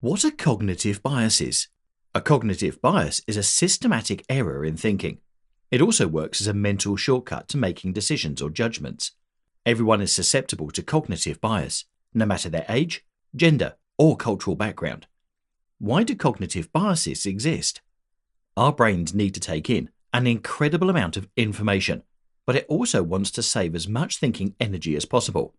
What are cognitive biases? A cognitive bias is a systematic error in thinking. It also works as a mental shortcut to making decisions or judgments. Everyone is susceptible to cognitive bias, no matter their age, gender, or cultural background. Why do cognitive biases exist? Our brains need to take in an incredible amount of information, but it also wants to save as much thinking energy as possible.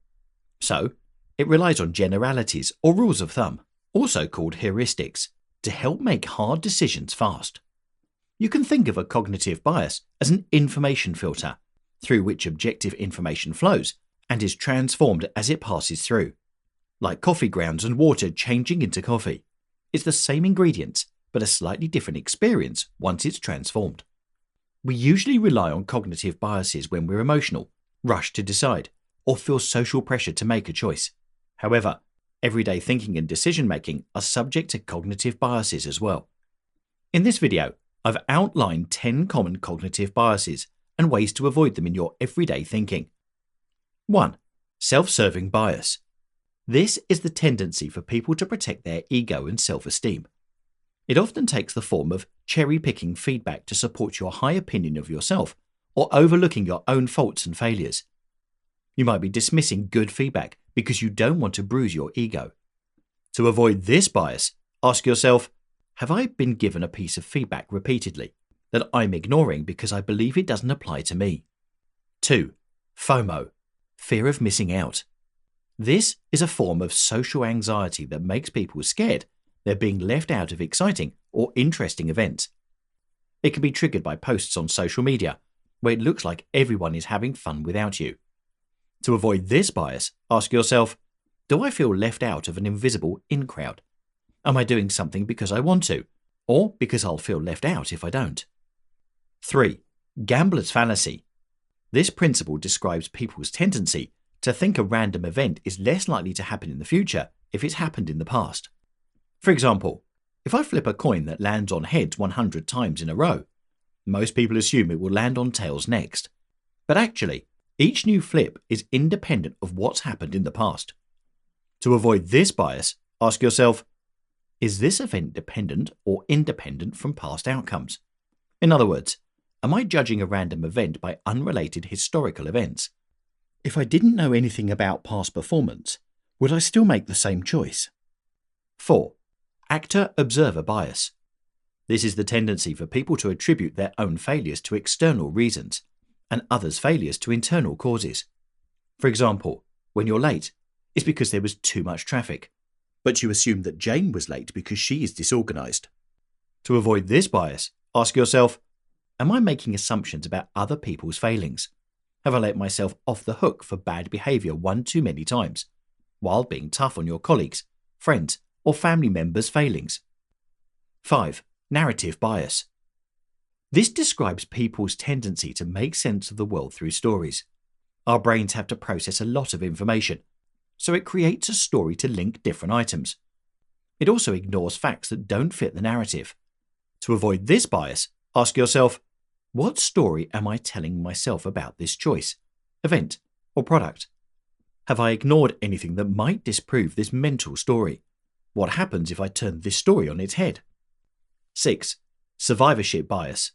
So, it relies on generalities or rules of thumb, also called heuristics, to help make hard decisions fast. You can think of a cognitive bias as an information filter, through which objective information flows and is transformed as it passes through. Like coffee grounds and water changing into coffee. It's the same ingredients, but a slightly different experience once it's transformed. We usually rely on cognitive biases when we're emotional, rush to decide, or feel social pressure to make a choice. However, everyday thinking and decision-making are subject to cognitive biases as well. In this video, I've outlined 10 common cognitive biases and ways to avoid them in your everyday thinking. 1. Self-serving bias. This is the tendency for people to protect their ego and self-esteem. It often takes the form of cherry-picking feedback to support your high opinion of yourself or overlooking your own faults and failures. You might be dismissing good feedback because you don't want to bruise your ego. To avoid this bias, ask yourself, have I been given a piece of feedback repeatedly that I'm ignoring because I believe it doesn't apply to me? 2. FOMO, fear of missing out. This is a form of social anxiety that makes people scared they're being left out of exciting or interesting events. It can be triggered by posts on social media where it looks like everyone is having fun without you. To avoid this bias, ask yourself, do I feel left out of an invisible in crowd? Am I doing something because I want to, or because I'll feel left out if I don't? 3. Gambler's fallacy. This principle describes people's tendency to think a random event is less likely to happen in the future if it's happened in the past. For example, if I flip a coin that lands on heads 100 times in a row, most people assume it will land on tails next. But actually, each new flip is independent of what's happened in the past. To avoid this bias, ask yourself, is this event dependent or independent from past outcomes? In other words, am I judging a random event by unrelated historical events? If I didn't know anything about past performance, would I still make the same choice? 4. Actor-observer bias. This is the tendency for people to attribute their own failures to external reasons and others' failures to internal causes. For example, when you're late, it's because there was too much traffic, but you assume that Jane was late because she is disorganized. To avoid this bias, ask yourself, am I making assumptions about other people's failings? Have I let myself off the hook for bad behavior one too many times, while being tough on your colleagues, friends, or family members' failings? 5. Narrative bias. This describes people's tendency to make sense of the world through stories. Our brains have to process a lot of information, so it creates a story to link different items. It also ignores facts that don't fit the narrative. To avoid this bias, ask yourself, what story am I telling myself about this choice, event, or product? Have I ignored anything that might disprove this mental story? What happens if I turn this story on its head? 6. Survivorship bias.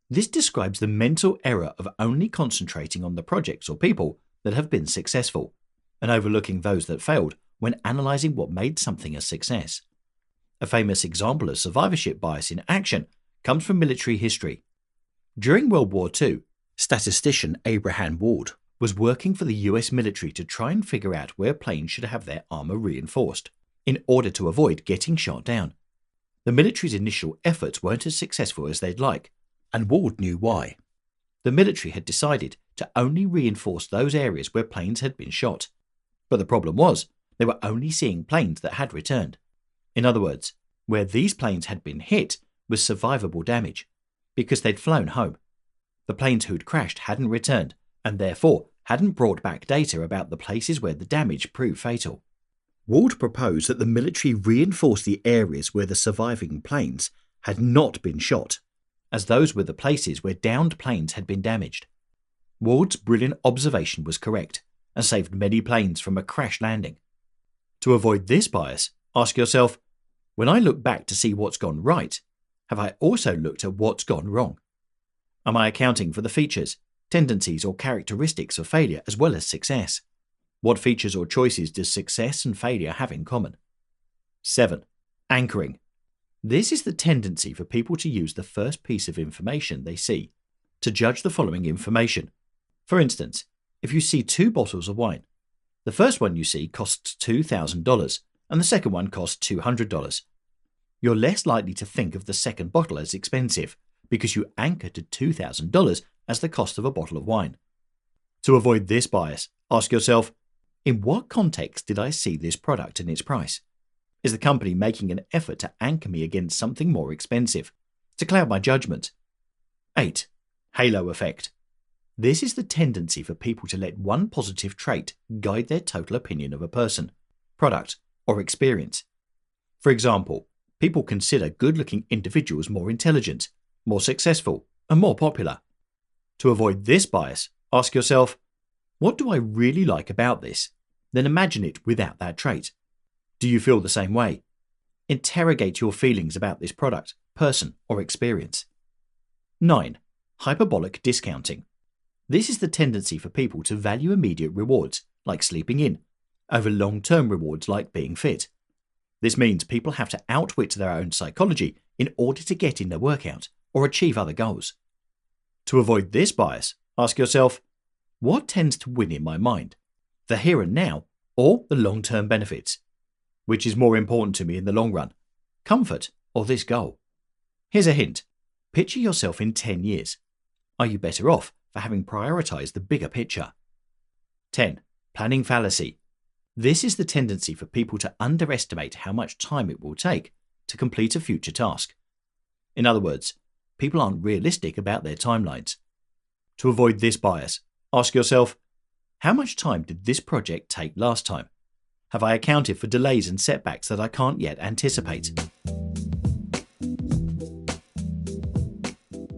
This describes the mental error of only concentrating on the projects or people that have been successful and overlooking those that failed when analyzing what made something a success. A famous example of survivorship bias in action comes from military history. During World War II, statistician Abraham Ward was working for the US military to try and figure out where planes should have their armor reinforced in order to avoid getting shot down. The military's initial efforts weren't as successful as they'd like, and Ward knew why. The military had decided to only reinforce those areas where planes had been shot. But the problem was, they were only seeing planes that had returned. In other words, where these planes had been hit was survivable damage, because they'd flown home. The planes who'd crashed hadn't returned, and therefore hadn't brought back data about the places where the damage proved fatal. Ward proposed that the military reinforce the areas where the surviving planes had not been shot, as those were the places where downed planes had been damaged. Ward's brilliant observation was correct, and saved many planes from a crash landing. To avoid this bias, ask yourself, When I look back to see what's gone right, have I also looked at what's gone wrong? Am I accounting for the features, tendencies, or characteristics of failure as well as success? What features or choices does success and failure have in common? 7. Anchoring. This is the tendency for people to use the first piece of information they see to judge the following information. For instance, if you see 2 bottles of wine, the first one you see costs $2,000 and the second one costs $200. You're less likely to think of the second bottle as expensive because you anchor to $2,000 as the cost of a bottle of wine. To avoid this bias, ask yourself, in what context did I see this product and its price? Is the company making an effort to anchor me against something more expensive, to cloud my judgment? 8. Halo effect. This is the tendency for people to let one positive trait guide their total opinion of a person, product, or experience. For example, people consider good-looking individuals more intelligent, more successful, and more popular. To avoid this bias, ask yourself, what do I really like about this? Then imagine it without that trait. Do you feel the same way? Interrogate your feelings about this product, person, or experience. 9. Hyperbolic discounting. This is the tendency for people to value immediate rewards, like sleeping in, over long-term rewards like being fit. This means people have to outwit their own psychology in order to get in their workout or achieve other goals. To avoid this bias, ask yourself, what tends to win in my mind? The here and now or the long-term benefits? Which is more important to me in the long run, comfort or this goal? Here's a hint. Picture yourself in 10 years. Are you better off for having prioritized the bigger picture? 10. Planning fallacy. This is the tendency for people to underestimate how much time it will take to complete a future task. In other words, people aren't realistic about their timelines. To avoid this bias, ask yourself, how much time did this project take last time? Have I accounted for delays and setbacks that I can't yet anticipate?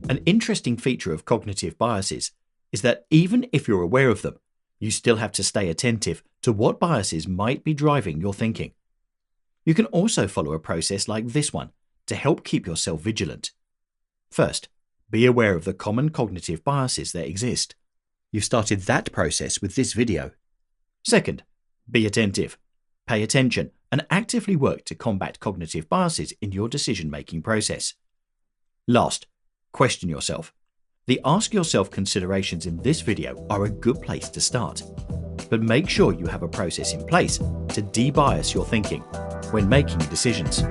An interesting feature of cognitive biases is that even if you're aware of them, you still have to stay attentive to what biases might be driving your thinking. You can also follow a process like this one to help keep yourself vigilant. First, be aware of the common cognitive biases that exist. You've started that process with this video. Second, be attentive. Pay attention and actively work to combat cognitive biases in your decision-making process. Last, question yourself. The ask yourself considerations in this video are a good place to start, but make sure you have a process in place to de-bias your thinking when making decisions.